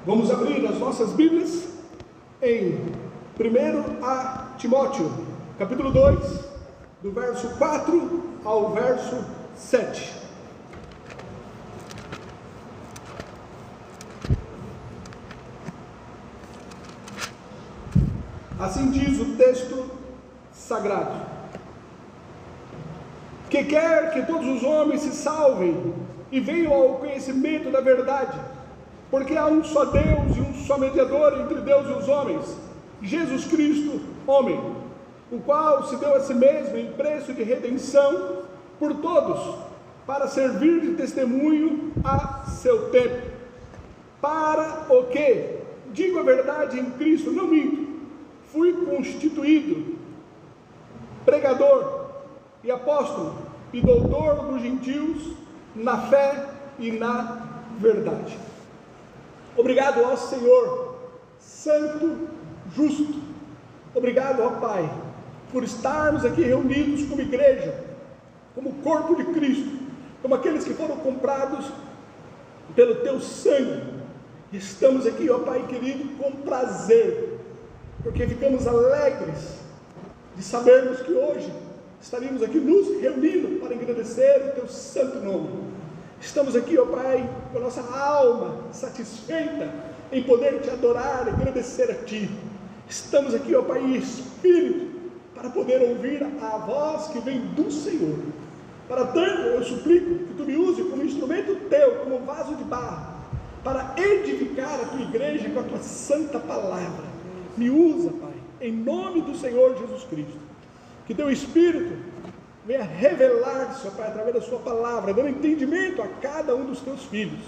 Vamos abrir as nossas Bíblias em 1 a Timóteo, capítulo 2, do verso 4 ao verso 7. Assim diz o texto sagrado: que quer que todos os homens se salvem e venham ao conhecimento da verdade, porque há um só Deus e um só mediador entre Deus e os homens, Jesus Cristo, homem, o qual se deu a si mesmo em preço de redenção por todos, para servir de testemunho a seu tempo, para o que, digo a verdade em Cristo, não minto, fui constituído pregador e apóstolo e doutor dos gentios na fé e na verdade. Obrigado ao Senhor, santo, justo. Obrigado ao Pai, por estarmos aqui reunidos como igreja, como corpo de Cristo, como aqueles que foram comprados pelo Teu sangue. Estamos aqui, ó Pai querido, com prazer, porque ficamos alegres de sabermos que hoje estaríamos aqui nos reunindo para agradecer o Teu santo nome. Estamos aqui, ó Pai, com a nossa alma satisfeita em poder Te adorar e agradecer a Ti. Estamos aqui, ó Pai, em espírito, para poder ouvir a voz que vem do Senhor. Para tanto, eu suplico que Tu me use como instrumento Teu, como vaso de barro, para edificar a Tua igreja com a Tua santa palavra. Me usa, Pai, em nome do Senhor Jesus Cristo. Que Teu Espírito venha revelar-se, ó Pai, através da Sua palavra, dando entendimento a cada um dos Teus filhos,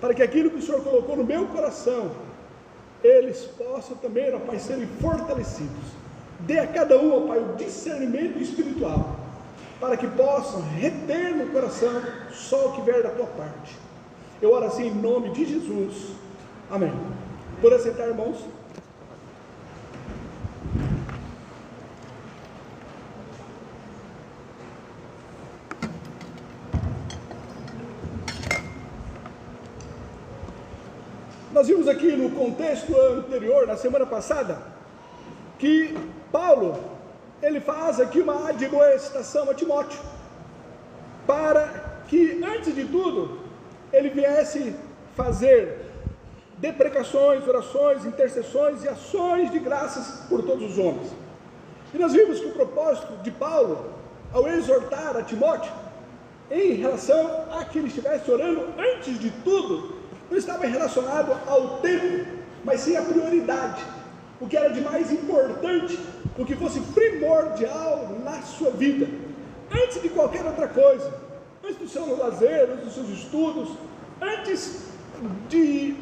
para que aquilo que o Senhor colocou no meu coração, eles possam também, ó Pai, serem fortalecidos. Dê a cada um, ó Pai, o discernimento espiritual, para que possam reter no coração só o que vier da Tua parte. Eu oro assim em nome de Jesus. Amém. Por aceitar, irmãos. Nós vimos aqui no contexto anterior, na semana passada, que Paulo, ele faz aqui uma admoestação a Timóteo, para que, antes de tudo, ele viesse fazer deprecações, orações, intercessões e ações de graças por todos os homens. E nós vimos que o propósito de Paulo, ao exortar a Timóteo, em relação a que ele estivesse orando, antes de tudo, não estava relacionado ao tempo, mas sim à prioridade, o que era de mais importante, o que fosse primordial na sua vida, antes de qualquer outra coisa, antes do seu lazer, antes dos seus estudos, antes de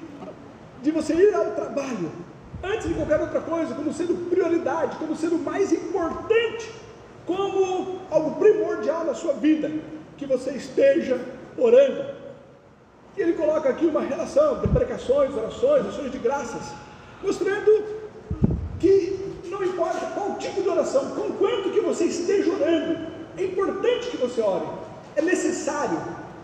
você ir ao trabalho, antes de qualquer outra coisa, como sendo prioridade, como sendo mais importante, como algo primordial na sua vida, que você esteja orando. E ele coloca aqui uma relação de pregações, orações, ações de graças, mostrando que não importa qual tipo de oração, com quanto que você esteja orando, é importante que você ore, é necessário,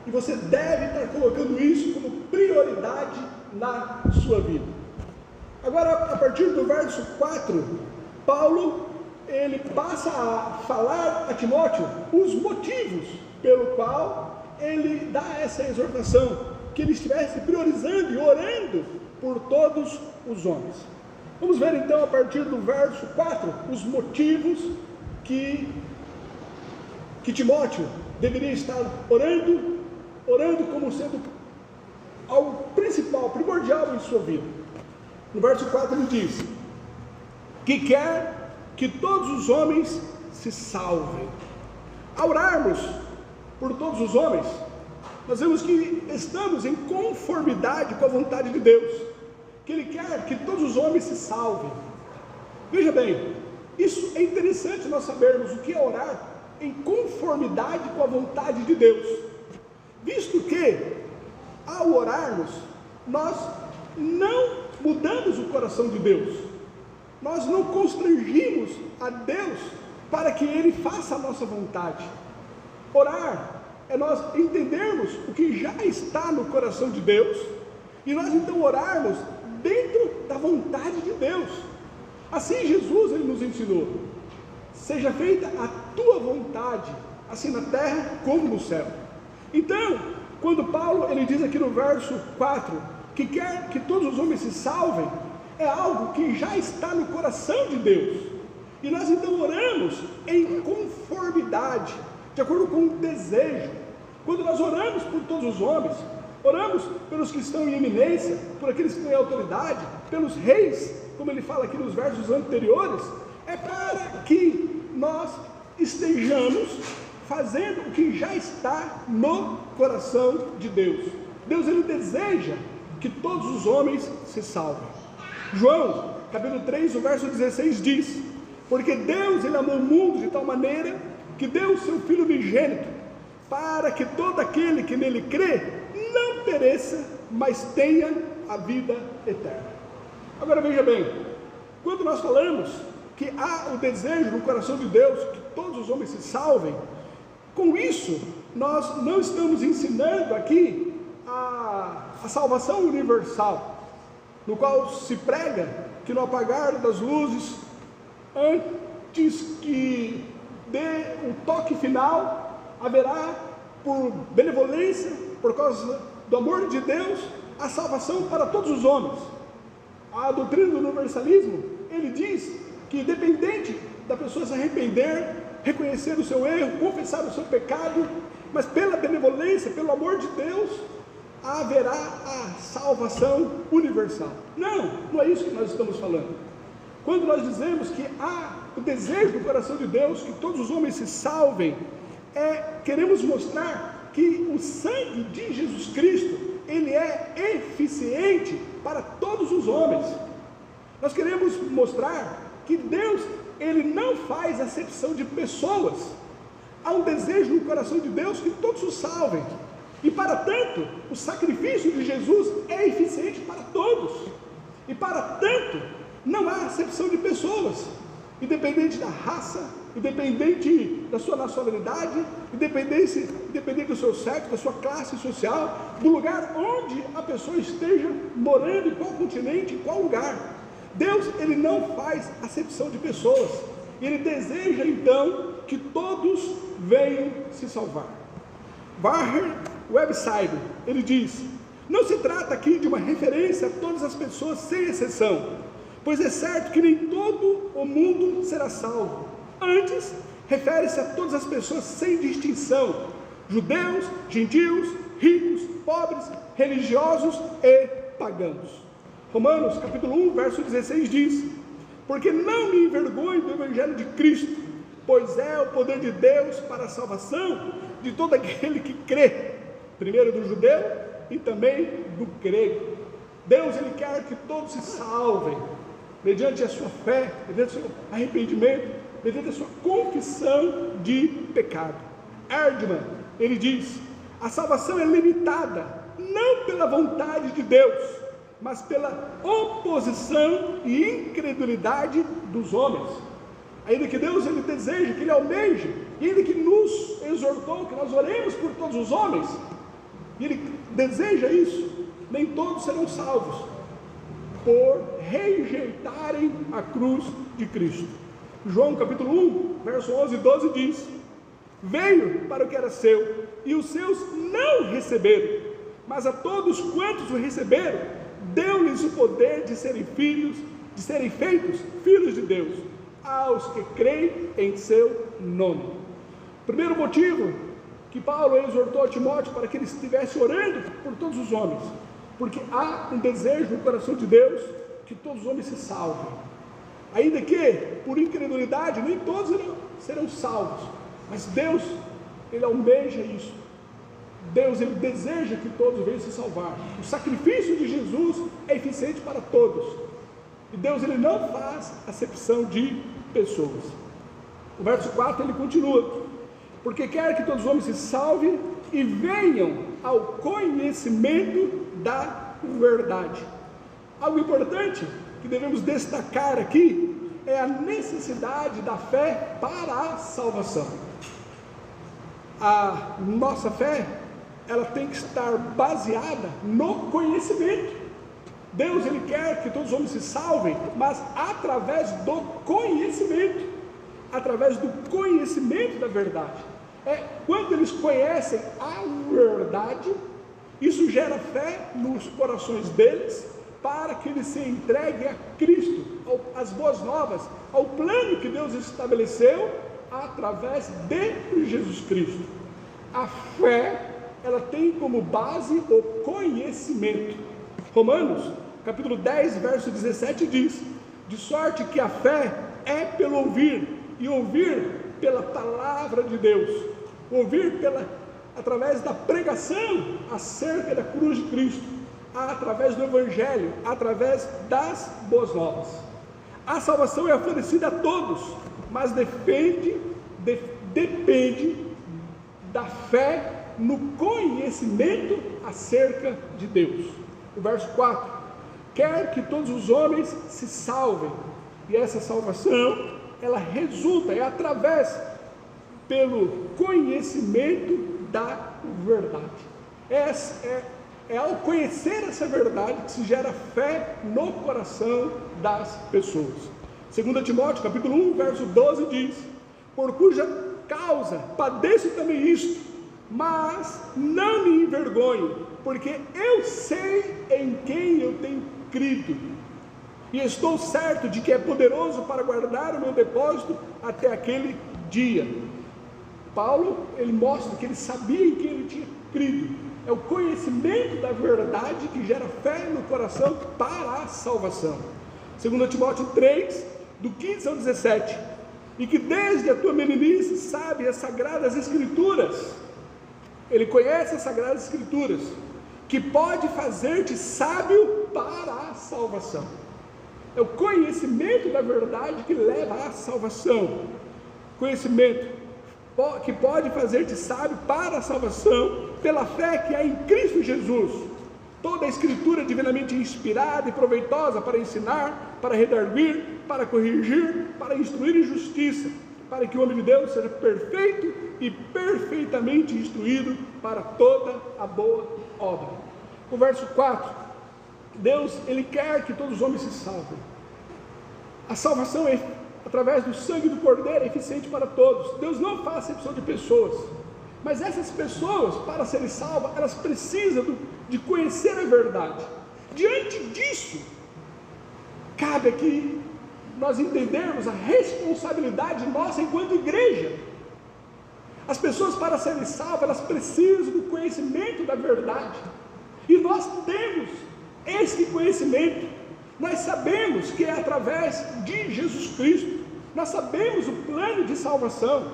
e você deve estar colocando isso como prioridade na sua vida. Agora, a partir do verso 4, Paulo, ele passa a falar a Timóteo os motivos pelo qual ele dá essa exortação, que ele estivesse priorizando e orando por todos os homens. Vamos ver então, a partir do verso 4, os motivos que Timóteo deveria estar orando como sendo algo principal, primordial em sua vida. No verso 4 ele diz: que quer que todos os homens se salvem. Ao orarmos por todos os homens, nós vemos que estamos em conformidade com a vontade de Deus, que Ele quer que todos os homens se salvem. Veja bem, isso é interessante nós sabermos o que é orar em conformidade com a vontade de Deus, visto que, ao orarmos, nós não mudamos o coração de Deus, nós não constrangimos a Deus para que Ele faça a nossa vontade. Orar é nós entendermos o que já está no coração de Deus e nós então orarmos dentro da vontade de Deus. Assim Jesus ele nos ensinou: seja feita a tua vontade, assim na terra como no céu. Então, quando Paulo ele diz aqui no verso 4 que quer que todos os homens se salvem, é algo que já está no coração de Deus, e nós então oramos em conformidade, de acordo com o desejo. Quando nós oramos por todos os homens, oramos pelos que estão em eminência, por aqueles que têm autoridade, pelos reis, como ele fala aqui nos versos anteriores, é para que nós estejamos fazendo o que já está no coração de Deus. Deus ele deseja que todos os homens se salvem. João, capítulo 3, o verso 16 diz: porque Deus ele amou o mundo de tal maneira que deu o seu Filho unigênito, para que todo aquele que nele crê não pereça, mas tenha a vida eterna. Agora veja bem, quando nós falamos que há o desejo no coração de Deus que todos os homens se salvem, com isso nós não estamos ensinando aqui a salvação universal, no qual se prega que no apagar das luzes, antes que dê um toque final, haverá, por benevolência, por causa do amor de Deus, a salvação para todos os homens. A doutrina do universalismo, ele diz que independente da pessoa se arrepender, reconhecer o seu erro, confessar o seu pecado, mas pela benevolência, pelo amor de Deus, haverá a salvação universal. Não é isso que nós estamos falando. Quando nós dizemos que há o desejo do coração de Deus que todos os homens se salvem, queremos mostrar que o sangue de Jesus Cristo, ele é eficiente para todos os homens. Nós queremos mostrar que Deus, ele não faz acepção de pessoas. Há um desejo no coração de Deus que todos se salvem, e para tanto, o sacrifício de Jesus é eficiente para todos, e para tanto, não há acepção de pessoas, independente da raça, independente da sua nacionalidade, independente do seu sexo, da sua classe social, do lugar onde a pessoa esteja morando, em qual continente, em qual lugar. Deus, ele não faz acepção de pessoas, ele deseja então que todos venham se salvar. Warren Webside, ele diz: não se trata aqui de uma referência a todas as pessoas sem exceção, pois é certo que nem todo o mundo será salvo. Antes, refere-se a todas as pessoas sem distinção: judeus, gentios, ricos, pobres, religiosos e pagãos. Romanos capítulo 1, verso 16 diz: porque não me envergonho do evangelho de Cristo, pois é o poder de Deus para a salvação de todo aquele que crê, primeiro do judeu e também do grego. Deus, ele quer que todos se salvem, mediante a sua fé, mediante o seu arrependimento, mediante a sua confissão de pecado. Erdman, ele diz: a salvação é limitada, não pela vontade de Deus, mas pela oposição e incredulidade dos homens. Ainda que Deus, ele deseja, que ele almeja, e ele que nos exortou, que nós oremos por todos os homens, e ele deseja isso, nem todos serão salvos, por rejeitarem a cruz de Cristo. João capítulo 1, verso 11 e 12 diz: veio para o que era seu, e os seus não receberam, mas a todos quantos o receberam, deu-lhes o poder de serem feitos filhos de Deus, aos que creem em seu nome. Primeiro motivo que Paulo exortou a Timóteo para que ele estivesse orando por todos os homens, porque há um desejo no coração de Deus que todos os homens se salvem, ainda que por incredulidade nem todos serão salvos, mas Deus, ele almeja isso. Deus, ele deseja que todos venham se salvar. O sacrifício de Jesus é eficiente para todos, e Deus, ele não faz acepção de pessoas. O verso 4 ele continua: porque quer que todos os homens se salvem e venham ao conhecimento da verdade. Algo importante que devemos destacar aqui é a necessidade da fé para a salvação. A nossa fé, ela tem que estar baseada no conhecimento. Deus, Ele quer que todos os homens se salvem, mas através do conhecimento, da verdade. Quando eles conhecem a verdade, isso gera fé nos corações deles, para que eles se entreguem a Cristo, às boas novas, ao plano que Deus estabeleceu através de Jesus Cristo. A fé, ela tem como base o conhecimento. Romanos, capítulo 10, verso 17 diz: de sorte que a fé é pelo ouvir, e ouvir pela palavra de Deus, através da pregação acerca da cruz de Cristo, através do Evangelho, através das boas novas. A salvação é oferecida a todos, mas depende da fé no conhecimento acerca de Deus. O verso 4: quer que todos os homens se salvem, e essa salvação, ela resulta, pelo conhecimento da verdade. É ao conhecer essa verdade que se gera fé no coração das pessoas. 2 Timóteo, capítulo 1, verso 12 diz: por cuja causa padeço também isto, mas não me envergonho, porque eu sei em quem eu tenho crido, e estou certo de que é poderoso para guardar o meu depósito até aquele dia. Paulo, ele mostra que ele sabia em quem ele tinha crido. É o conhecimento da verdade que gera fé no coração para a salvação. 2 Timóteo 3, do 15 ao 17: e que desde a tua meninice sabe as sagradas escrituras. Ele conhece as sagradas escrituras, que pode fazer-te sábio para a salvação. É o conhecimento da verdade que leva à salvação. Conhecimento que pode fazer-te sábio para a salvação, pela fé que há em Cristo Jesus. Toda a escritura é divinamente inspirada e proveitosa para ensinar, para redarguir, para corrigir, para instruir em justiça, para que o homem de Deus seja perfeito e perfeitamente instruído para toda a boa obra. O verso 4: Deus, Ele quer que todos os homens se salvem. A salvação é através do sangue do Cordeiro, é eficiente para todos. Deus não faz acepção de pessoas, mas essas pessoas, para serem salvas, elas precisam de conhecer a verdade. Diante disso, cabe aqui nós entendermos a responsabilidade nossa enquanto igreja. As pessoas, para serem salvas, elas precisam do conhecimento da verdade, e nós temos esse conhecimento. Nós sabemos que é através de Jesus Cristo, nós sabemos o plano de salvação,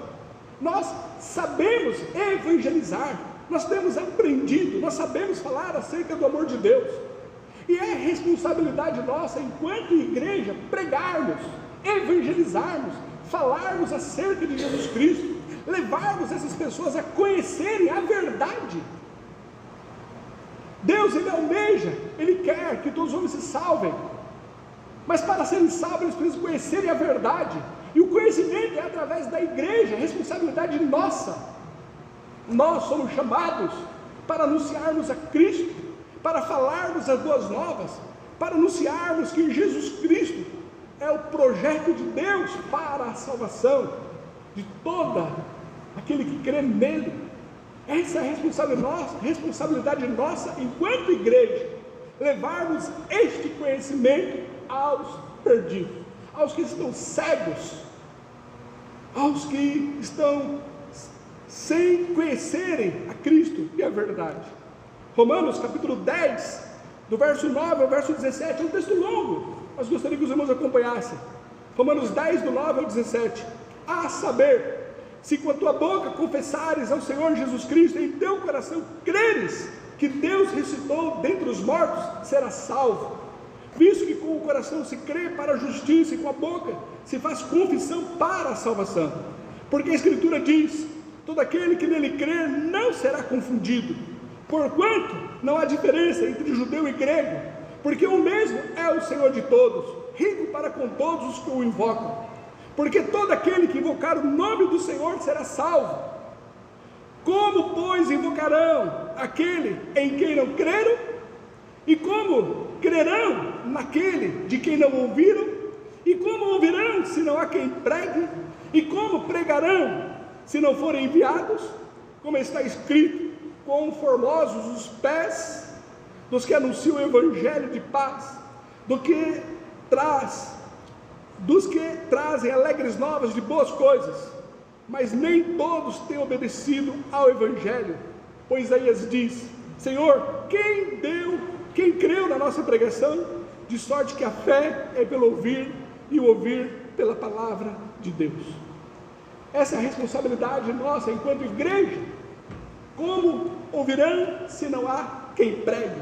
nós sabemos evangelizar, nós temos aprendido, nós sabemos falar acerca do amor de Deus, e é responsabilidade nossa, enquanto igreja, pregarmos, evangelizarmos, falarmos acerca de Jesus Cristo, levarmos essas pessoas a conhecerem a verdade. Deus, Ele almeja, Ele quer que todos os homens se salvem, mas para serem salvos eles precisam conhecerem a verdade, e o conhecimento é através da igreja, é responsabilidade nossa. Nós somos chamados para anunciarmos a Cristo, para falarmos as boas novas, para anunciarmos que Jesus Cristo é o projeto de Deus para a salvação de toda aquele que crê nele. Essa é a responsabilidade nossa enquanto igreja, levarmos este conhecimento aos perdidos, aos que estão cegos, aos que estão sem conhecerem a Cristo e a verdade. Romanos capítulo 10, do verso 9 ao verso 17, é um texto longo, mas gostaria que os irmãos acompanhassem. Romanos 10, do 9 ao 17: a saber, se com a tua boca confessares ao Senhor Jesus Cristo, e em teu coração creres que Deus ressuscitou dentre os mortos, serás salvo. Visto que com o coração se crê para a justiça, e com a boca se faz confissão para a salvação. Porque a Escritura diz: todo aquele que nele crer não será confundido, porquanto não há diferença entre judeu e grego, porque o mesmo é o Senhor de todos, rico para com todos os que o invocam. Porque todo aquele que invocar o nome do Senhor será salvo. Como, pois, invocarão aquele em quem não creram? E como crerão naquele de quem não ouviram? E como ouvirão se não há quem pregue? E como pregarão se não forem enviados? Como está escrito: quão formosos os pés dos que anunciam o evangelho de paz, dos que trazem alegres novas de boas coisas. Mas nem todos têm obedecido ao evangelho. Pois Isaías diz: Senhor, quem creu na nossa pregação? De sorte que a fé é pelo ouvir, e o ouvir pela palavra de Deus. Essa é a responsabilidade nossa enquanto igreja. Como ouvirão se não há quem pregue?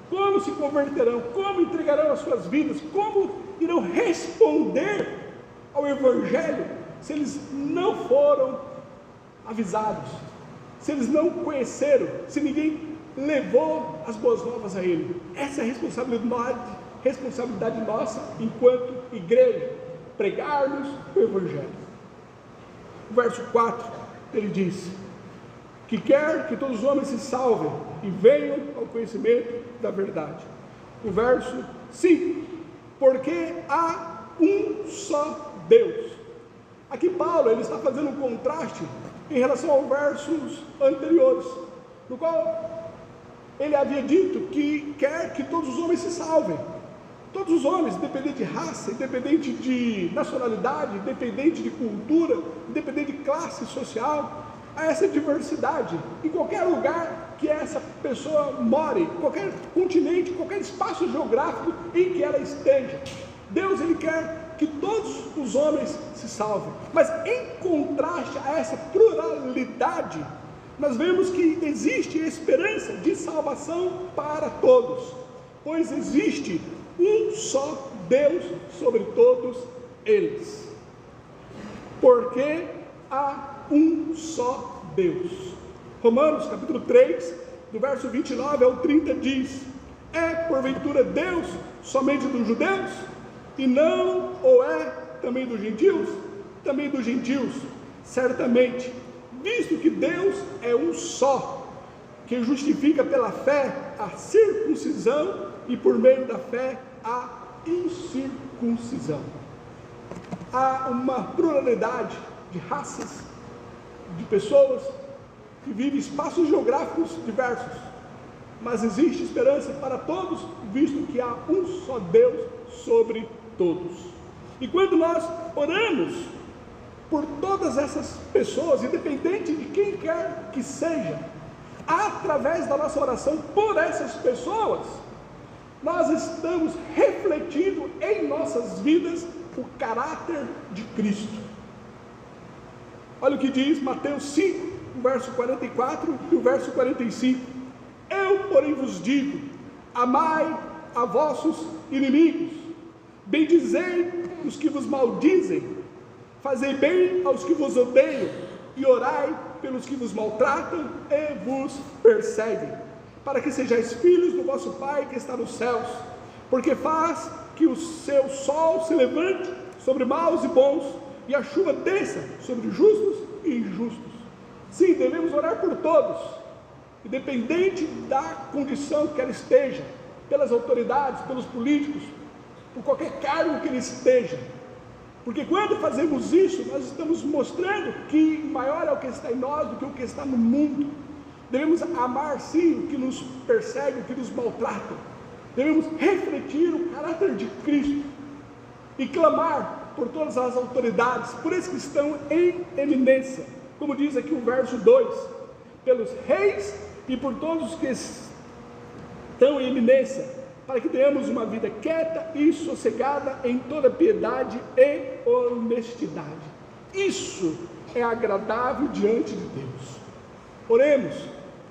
Como se converterão? Como entregarão as suas vidas? Como irão responder ao evangelho se eles não foram avisados, se eles não conheceram, se ninguém levou as boas novas a ele? Essa é a responsabilidade nossa enquanto igreja, pregarmos o evangelho. O verso 4, ele diz que quer que todos os homens se salvem e venham ao conhecimento da verdade. O verso 5, porque há um só Deus. Aqui Paulo, ele está fazendo um contraste em relação aos versos anteriores, no qual ele havia dito que quer que todos os homens se salvem. Todos os homens, independente de raça, independente de nacionalidade, independente de cultura, independente de classe social, há essa diversidade em qualquer lugar que essa pessoa more, qualquer continente, qualquer espaço geográfico em que ela esteja. Deus, ele quer que todos os homens se salvem, mas em contraste a essa pluralidade, nós vemos que existe esperança de salvação para todos, pois existe um só Deus sobre todos eles. Porque há um só Deus. Romanos capítulo 3, do verso 29 ao 30 diz: é porventura Deus somente dos judeus? E não ou é também dos gentios? Também dos gentios, certamente, visto que Deus é um só, que justifica pela fé a circuncisão e por meio da fé a incircuncisão. Há uma pluralidade de raças, de pessoas que vivem em espaços geográficos diversos, mas existe esperança para todos, visto que há um só Deus sobre todos. E quando nós oramos por todas essas pessoas, independente de quem quer que seja, através da nossa oração por essas pessoas, nós estamos refletindo em nossas vidas o caráter de Cristo. Olha o que diz Mateus 5, o verso 44 e o verso 45. Eu, porém, vos digo: amai a vossos inimigos, bendizei os que vos maldizem, fazei bem aos que vos odeiam, e orai pelos que vos maltratam e vos perseguem, para que sejais filhos do vosso Pai que está nos céus, porque faz que o seu sol se levante sobre maus e bons, e a chuva desça sobre justos e injustos. Sim, devemos orar por todos, independente da condição que ela esteja, pelas autoridades, pelos políticos, por qualquer cargo que ele esteja, porque quando fazemos isso, nós estamos mostrando que maior é o que está em nós do que o que está no mundo. Devemos amar sim o que nos persegue, o que nos maltrata. Devemos refletir o caráter de Cristo e clamar por todas as autoridades, por esses que estão em eminência, como diz aqui o verso 2, pelos reis e por todos os que estão em eminência, para que tenhamos uma vida quieta e sossegada em toda piedade e honestidade. Isso é agradável diante de Deus.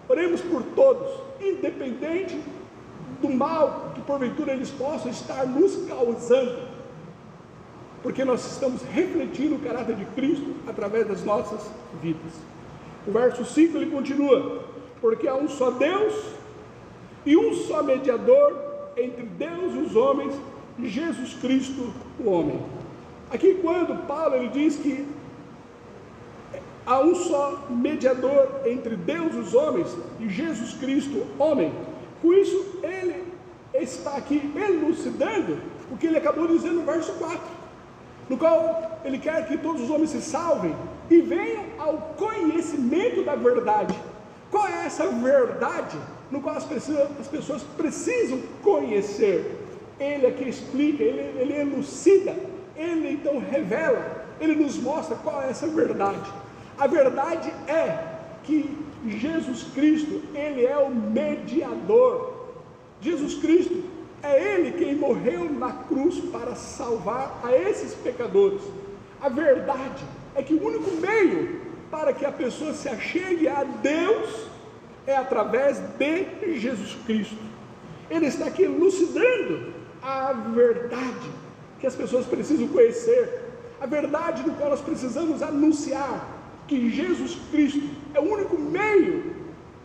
Oremos por todos, independente do mal que porventura eles possam estar nos causando, porque nós estamos refletindo o caráter de Cristo através das nossas vidas. O verso 5 ele continua: porque há um só Deus e um só mediador entre Deus e os homens, Jesus Cristo o homem. Aqui quando Paulo ele diz que há um só mediador entre Deus e os homens, e Jesus Cristo homem, com isso ele está aqui elucidando o que ele acabou de dizer no verso 4, no qual ele quer que todos os homens se salvem e venham ao conhecimento da verdade. Qual é essa verdade no qual as pessoas precisam conhecer? Ele aqui explica, ele elucida, ele então revela, ele nos mostra qual é essa verdade. A verdade é que Jesus Cristo, ele é o mediador. Jesus Cristo é ele quem morreu na cruz para salvar a esses pecadores. A verdade é que o único meio para que a pessoa se achegue a Deus é através de Jesus Cristo. Ele está aqui elucidando a verdade que as pessoas precisam conhecer, a verdade no qual nós precisamos anunciar, que Jesus Cristo é o único meio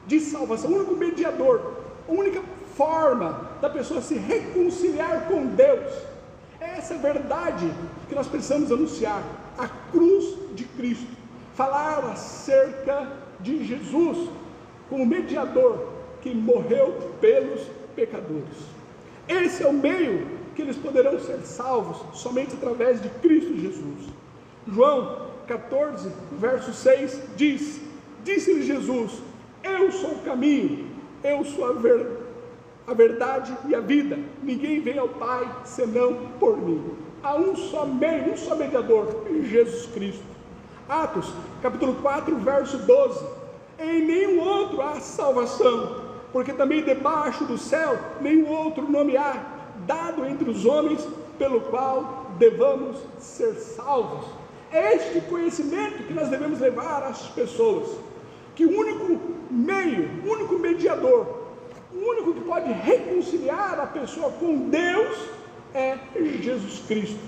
de salvação, o único mediador, a única forma da pessoa se reconciliar com Deus. É essa verdade que nós precisamos anunciar, a cruz de Cristo, falar acerca de Jesus como mediador que morreu pelos pecadores. Esse é o meio que eles poderão ser salvos somente através de Cristo Jesus. João 14, verso 6 diz: disse-lhe Jesus: eu sou o caminho, eu sou a verdade e a vida, ninguém vem ao Pai senão por mim. Há um só meio, um só mediador, Jesus Cristo. Atos capítulo 4, verso 12: em nenhum outro há salvação, porque também debaixo do céu nenhum outro nome há dado entre os homens pelo qual devamos ser salvos. É este conhecimento que nós devemos levar às pessoas, que o único meio, o único mediador, o único que pode reconciliar a pessoa com Deus é Jesus Cristo.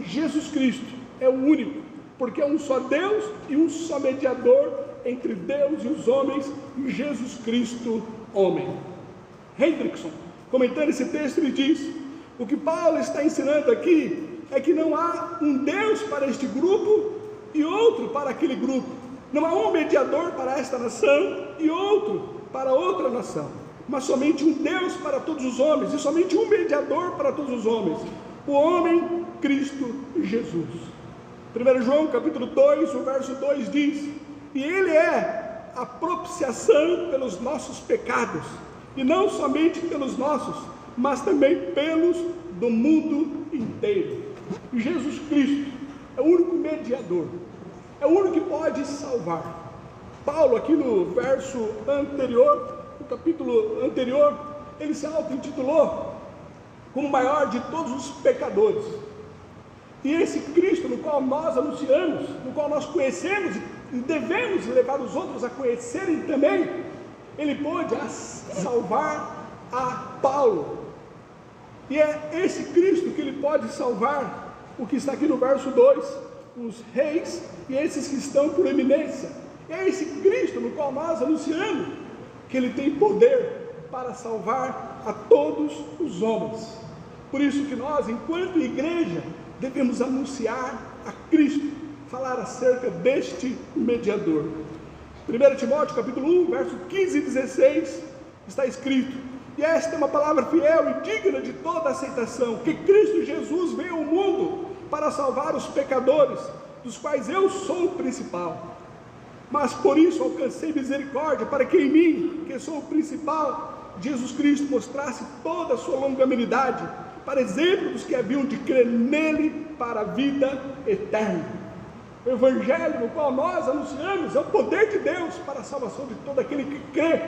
Jesus Cristo é o único, porque é um só Deus e um só mediador entre Deus e os homens, Jesus Cristo, homem. Hendrickson, comentando esse texto, ele diz: o que Paulo está ensinando aqui é que não há um Deus para este grupo e outro para aquele grupo, não há um mediador para esta nação e outro para outra nação, mas somente um Deus para todos os homens e somente um mediador para todos os homens, o homem Cristo Jesus. 1 João capítulo 2, o verso 2 diz: e ele é a propiciação pelos nossos pecados, e não somente pelos nossos, mas também pelos do mundo inteiro. Jesus Cristo é o único mediador, é o único que pode salvar. Paulo, aqui no verso anterior, no capítulo anterior, ele se auto-intitulou como o maior de todos os pecadores. E esse Cristo no qual nós anunciamos, no qual nós conhecemos e devemos levar os outros a conhecerem também, ele pôde salvar a Paulo. E é esse Cristo que ele pode salvar, o que está aqui no verso 2, os reis e esses que estão por eminência. É esse Cristo no qual nós anunciamos que ele tem poder para salvar a todos os homens. Por isso que nós, enquanto igreja, devemos anunciar a Cristo, falar acerca deste mediador. 1 Timóteo capítulo 1, verso 15 e 16, está escrito: e esta é uma palavra fiel e digna de toda aceitação, que Cristo Jesus veio ao mundo para salvar os pecadores, dos quais eu sou o principal. Mas por isso alcancei misericórdia, para que em mim, que sou o principal, Jesus Cristo mostrasse toda a sua longanimidade, para exemplo dos que haviam de crer nele para a vida eterna. O evangelho no qual nós anunciamos é o poder de Deus para a salvação de todo aquele que crê.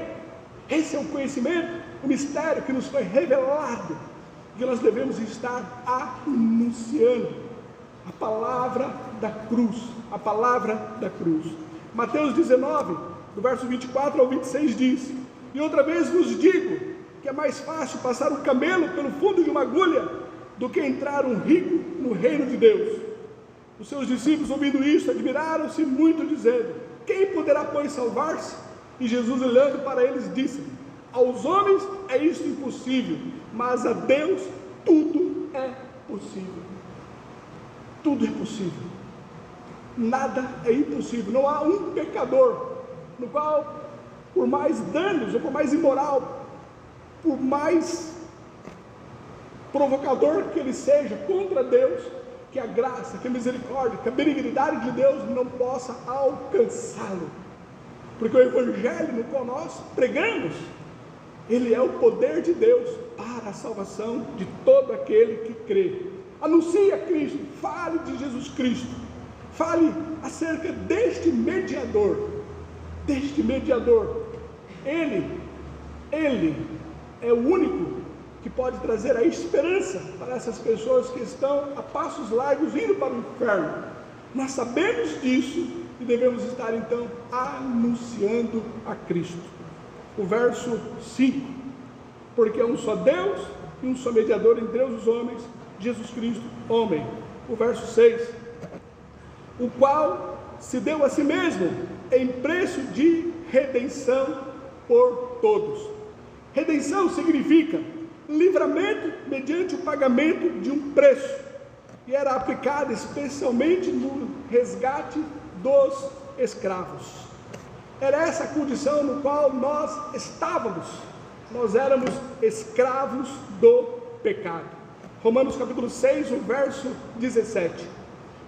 Esse é o conhecimento, o mistério que nos foi revelado, que nós devemos estar anunciando a palavra da cruz, a palavra da cruz. Mateus 19, do verso 24 ao 26 diz: e outra vez vos digo, que é mais fácil passar um camelo pelo fundo de uma agulha, do que entrar um rico no reino de Deus. Os seus discípulos, ouvindo isso, admiraram-se muito, dizendo: quem poderá, pois, salvar-se? E Jesus, olhando para eles, disse: aos homens é isto impossível, mas a Deus tudo é possível. Tudo é possível, nada é impossível. Não há um pecador no qual, por mais danos, ou por mais imoral, por mais provocador que ele seja contra Deus, que a graça, que a misericórdia, que a benignidade de Deus não possa alcançá-lo. Porque o Evangelho no qual nós pregamos, ele é o poder de Deus para a salvação de todo aquele que crê. Anuncie a Cristo, fale de Jesus Cristo, fale acerca deste mediador, Ele é o único que pode trazer a esperança para essas pessoas que estão a passos largos indo para o inferno. Nós sabemos disso e devemos estar então anunciando a Cristo. O verso 5: porque é um só Deus e um só mediador entre Deus e os homens, Jesus Cristo, homem. O verso 6: o qual se deu a si mesmo em preço de redenção por todos. Redenção significa livramento mediante o pagamento de um preço, e era aplicada especialmente no resgate dos escravos. Era essa a condição no qual nós estávamos. Nós éramos escravos do pecado. Romanos capítulo 6, o verso 17.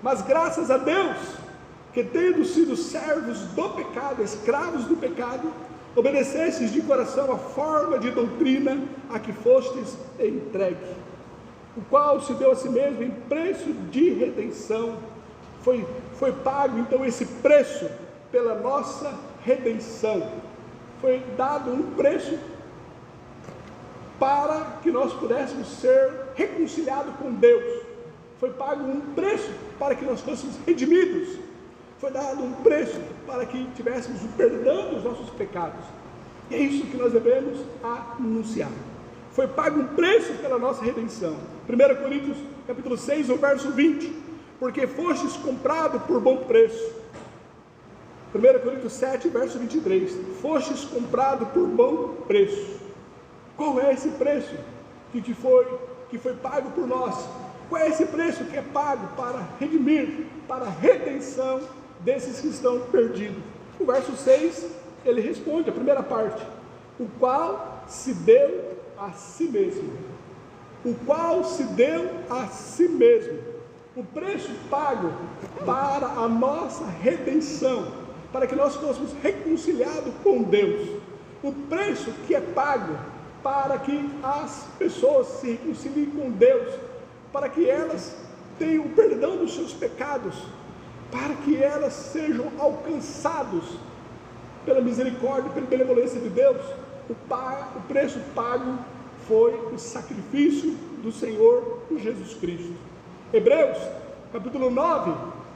Mas graças a Deus, que tendo sido servos do pecado, escravos do pecado, obedecestes de coração a forma de doutrina a que fostes entregue, o qual se deu a si mesmo em preço de redenção. Foi pago então esse preço pela nossa redenção. Foi dado um preço para que nós pudéssemos ser reconciliados com Deus. Foi pago um preço para que nós fôssemos redimidos. Foi dado um preço para que tivéssemos o perdão dos nossos pecados. E é isso que nós devemos anunciar. Foi pago um preço pela nossa redenção. 1 Coríntios capítulo 6, o verso 20. Porque fostes comprado por bom preço. 1 Coríntios 7, verso 23. Fostes comprado por bom preço. Qual é esse preço que foi pago por nós? Qual é esse preço que é pago para redimir, para a redenção desses que estão perdidos? O verso 6, ele responde a primeira parte: o qual se deu a si mesmo. O qual se deu a si mesmo. O preço pago para a nossa redenção, para que nós fôssemos reconciliados com Deus. O preço que é pago para que as pessoas se reconciliem com Deus, para que elas tenham o perdão dos seus pecados, para que elas sejam alcançados pela misericórdia, pela benevolência de Deus. O preço pago foi o sacrifício do Senhor Jesus Cristo. Hebreus capítulo 9,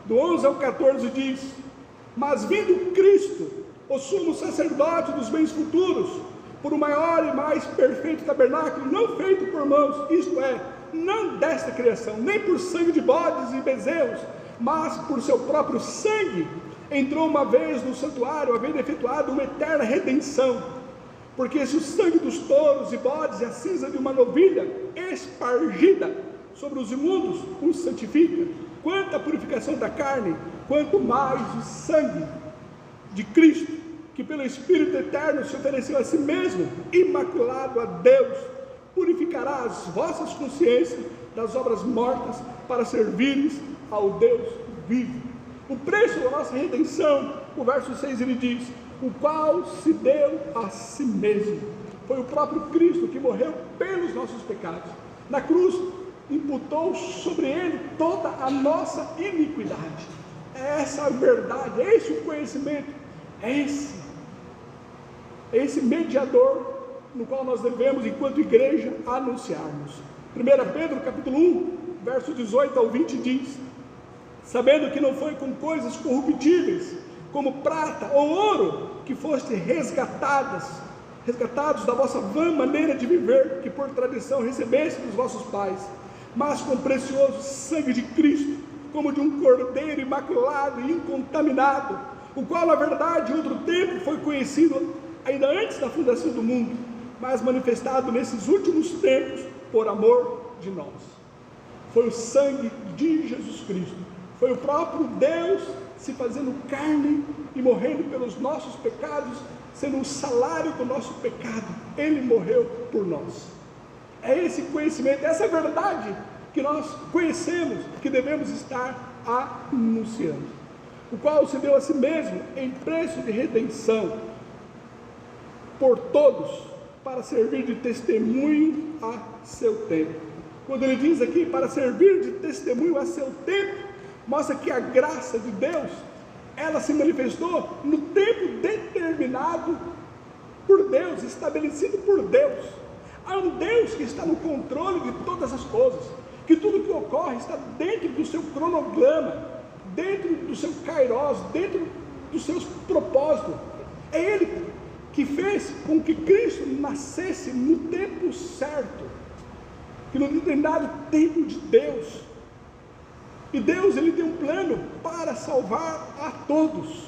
do 11 ao 14 diz: mas vindo Cristo, o sumo sacerdote dos bens futuros, por um maior e mais perfeito tabernáculo, não feito por mãos, isto é, não desta criação, nem por sangue de bodes e bezerros, mas por seu próprio sangue, entrou uma vez no santuário, havendo efetuado uma eterna redenção. Porque se o sangue dos touros e bodes e a cinza de uma novilha espargida sobre os imundos os santifica, quanto à purificação da carne, quanto mais o sangue de Cristo, que pelo Espírito eterno se ofereceu a si mesmo, imaculado a Deus, purificará as vossas consciências das obras mortas, para servirem ao Deus vivo. O preço da nossa redenção, o verso 6 ele diz: o qual se deu a si mesmo. Foi o próprio Cristo que morreu pelos nossos pecados. Na cruz, imputou sobre ele toda a nossa iniquidade. É essa a verdade, é esse o conhecimento, é esse mediador no qual nós devemos, enquanto igreja, anunciarmos. 1 Pedro capítulo 1, verso 18 ao 20 diz: sabendo que não foi com coisas corruptíveis, como prata ou ouro, que foste resgatados da vossa vã maneira de viver, que por tradição recebeste dos vossos pais, mas com o precioso sangue de Cristo, como de um cordeiro imaculado e incontaminado, o qual na verdade em outro tempo foi conhecido ainda antes da fundação do mundo, mas manifestado nesses últimos tempos por amor de nós. Foi o sangue de Jesus Cristo, foi o próprio Deus se fazendo carne e morrendo pelos nossos pecados, sendo o salário do nosso pecado. Ele morreu por nós. É esse conhecimento, essa verdade que nós conhecemos, que devemos estar anunciando, o qual se deu a si mesmo em preço de redenção por todos, para servir de testemunho a seu tempo. Quando ele diz aqui, para servir de testemunho a seu tempo, mostra que a graça de Deus, ela se manifestou no tempo determinado por Deus, estabelecido por Deus. Há um Deus que está no controle de todas as coisas, que tudo que ocorre está dentro do seu cronograma, dentro do seu kairos, dentro dos seus propósitos. É Ele que fez com que Cristo nascesse no tempo certo, que no determinado tempo de Deus. E Deus, Ele tem um plano para salvar a todos.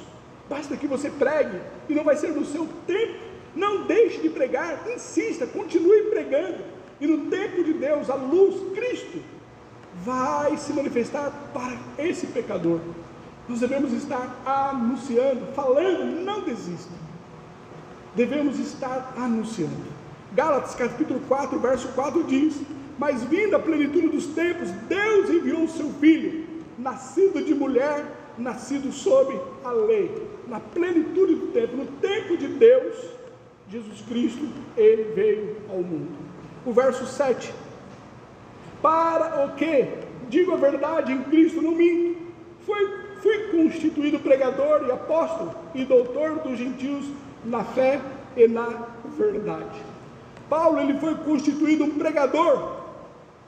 Basta que você pregue, e não vai ser no seu tempo. Não deixe de pregar, insista, continue pregando. E no tempo de Deus, a luz, Cristo, vai se manifestar para esse pecador. Nós devemos estar anunciando, falando, não desista. Devemos estar anunciando. Gálatas capítulo 4, verso 4 diz: mas vinda a plenitude dos tempos, Deus enviou o seu Filho, nascido de mulher, nascido sob a lei. Na plenitude do tempo, no tempo de Deus, Jesus Cristo, Ele veio ao mundo. O verso 7: para o que, digo a verdade em Cristo, não minto, fui constituído pregador e apóstolo e doutor dos gentios na fé e na verdade. Paulo, ele foi constituído um pregador,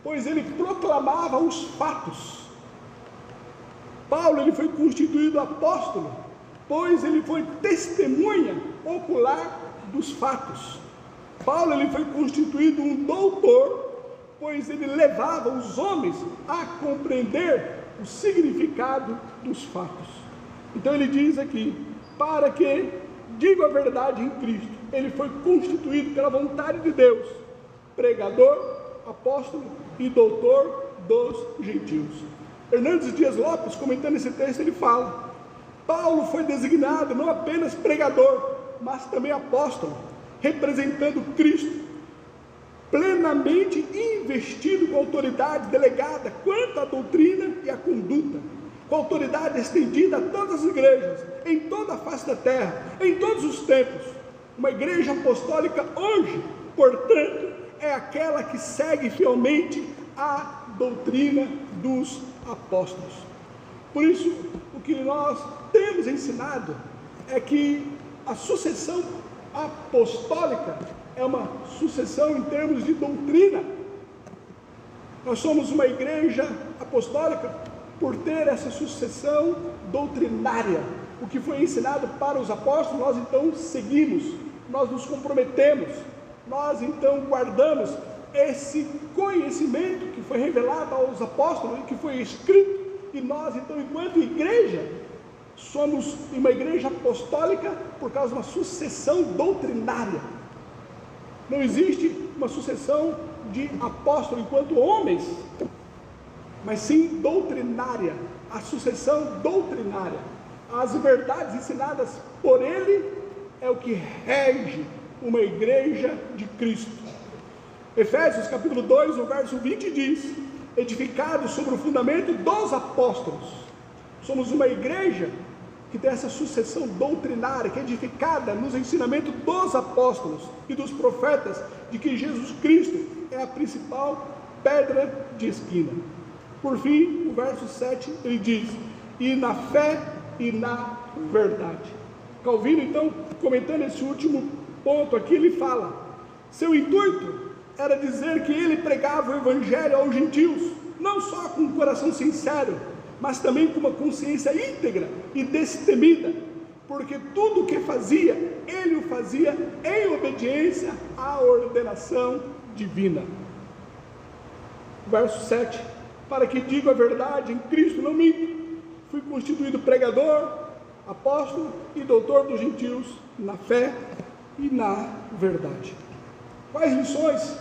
pois ele proclamava os fatos. Paulo, ele foi constituído apóstolo, pois ele foi testemunha ocular dos fatos. Paulo, ele foi constituído um doutor, pois ele levava os homens a compreender o significado dos fatos. Então ele diz aqui, para que, digo a verdade em Cristo, ele foi constituído pela vontade de Deus, pregador, apóstolo e doutor dos gentios. Hernandes Dias Lopes, comentando esse texto, ele fala: Paulo foi designado não apenas pregador, mas também apóstolo, representando Cristo, plenamente investido com autoridade delegada quanto à doutrina e à conduta, com autoridade estendida a todas as igrejas, em toda a face da terra, em todos os tempos. Uma igreja apostólica hoje, portanto, é aquela que segue fielmente a doutrina dos apóstolos. Por isso, o que nós temos ensinado é que a sucessão apostólica é uma sucessão em termos de doutrina. Nós somos uma igreja apostólica por ter essa sucessão doutrinária. O que foi ensinado para os apóstolos, nós então seguimos, nós nos comprometemos, nós então guardamos esse conhecimento que foi revelado aos apóstolos, que foi escrito, e nós então, enquanto igreja, somos uma igreja apostólica por causa de uma sucessão doutrinária. Não existe uma sucessão de apóstolos enquanto homens, mas sim doutrinária, a sucessão doutrinária. As verdades ensinadas por ele é o que rege uma igreja de Cristo. Efésios capítulo 2, no verso 20 diz: edificados sobre o fundamento dos apóstolos. Somos uma igreja que tem essa sucessão doutrinária, que é edificada nos ensinamentos dos apóstolos e dos profetas, de que Jesus Cristo é a principal pedra de esquina. Por fim, o verso 7, ele diz: e na fé e na verdade. Calvino, então, comentando esse último ponto aqui, ele fala: seu intuito era dizer que ele pregava o evangelho aos gentios, não só com um coração sincero, mas também com uma consciência íntegra e destemida, porque tudo o que fazia, ele o fazia em obediência à ordenação divina. Verso 7: para que digo a verdade em Cristo, não minto, fui constituído pregador, apóstolo e doutor dos gentios na fé e na verdade. Quais lições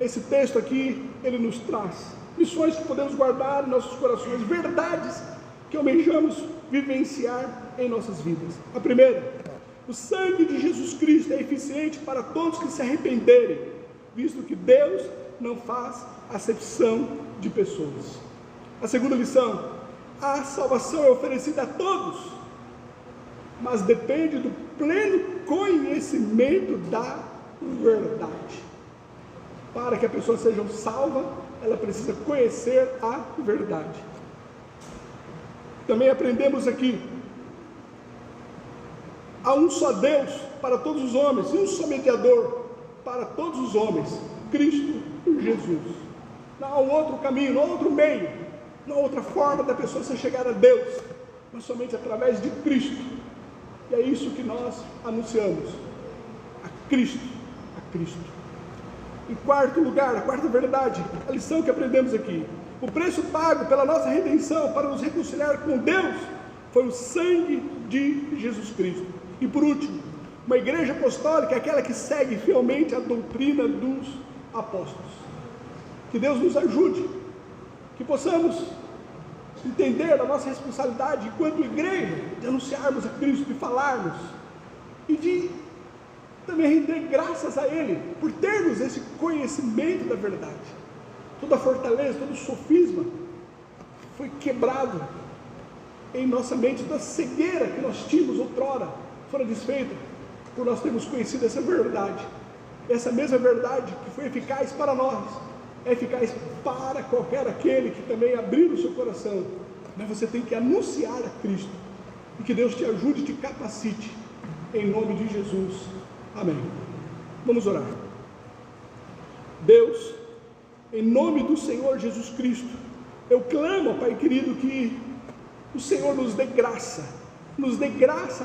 esse texto aqui ele nos traz? Lições que podemos guardar em nossos corações, verdades que almejamos vivenciar em nossas vidas. A primeira: o sangue de Jesus Cristo é eficiente para todos que se arrependerem, visto que Deus não faz acepção de pessoas. A segunda lição: a salvação é oferecida a todos, mas depende do pleno conhecimento da verdade. Para que a pessoa seja salva, ela precisa conhecer a verdade. Também aprendemos aqui: há um só Deus para todos os homens, e um só mediador para todos os homens, Cristo Jesus. Não há um outro caminho, não há outro meio, não há outra forma da pessoa se chegar a Deus, mas somente através de Cristo. E é isso que nós anunciamos: a Cristo, a Cristo. Em quarto lugar, a quarta verdade, a lição que aprendemos aqui: o preço pago pela nossa redenção para nos reconciliar com Deus foi o sangue de Jesus Cristo. E por último, uma igreja apostólica é aquela que segue fielmente a doutrina dos apóstolos. Que Deus nos ajude, que possamos entender a nossa responsabilidade enquanto igreja, de anunciarmos a Cristo, de falarmos, e de também render graças a Ele, por termos esse conhecimento da verdade. Toda a fortaleza, todo o sofisma foi quebrado em nossa mente, toda a cegueira que nós tínhamos outrora foi desfeita, por nós termos conhecido essa verdade. Essa mesma verdade que foi eficaz para nós, é eficaz para qualquer aquele que também abrir o seu coração. Mas você tem que anunciar a Cristo, e que Deus te ajude e te capacite, em nome de Jesus, amém. Vamos orar. Deus, em nome do Senhor Jesus Cristo, eu clamo, Pai querido, que o Senhor nos dê graça,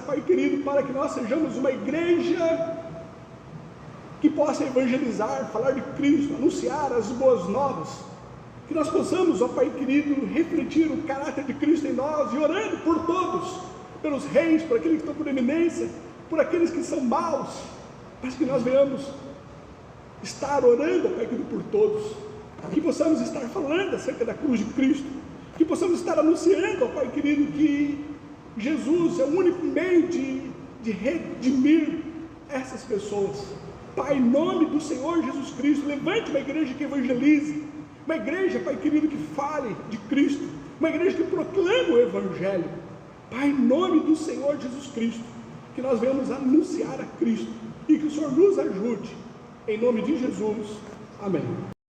Pai querido, para que nós sejamos uma igreja que possa evangelizar, falar de Cristo, anunciar as boas novas, que nós possamos, ó Pai querido, refletir o caráter de Cristo em nós, e orando por todos, pelos reis, por aqueles que estão por eminência, por aqueles que são maus, mas que nós venhamos estar orando, Pai querido, por todos, que possamos estar falando acerca da cruz de Cristo, que possamos estar anunciando, ó Pai querido, que Jesus é o único meio de redimir essas pessoas. Pai, em nome do Senhor Jesus Cristo, levante uma igreja que evangelize, uma igreja, Pai querido, que fale de Cristo, uma igreja que proclame o Evangelho. Pai, em nome do Senhor Jesus Cristo, que nós venhamos anunciar a Cristo, e que o Senhor nos ajude, em nome de Jesus, amém.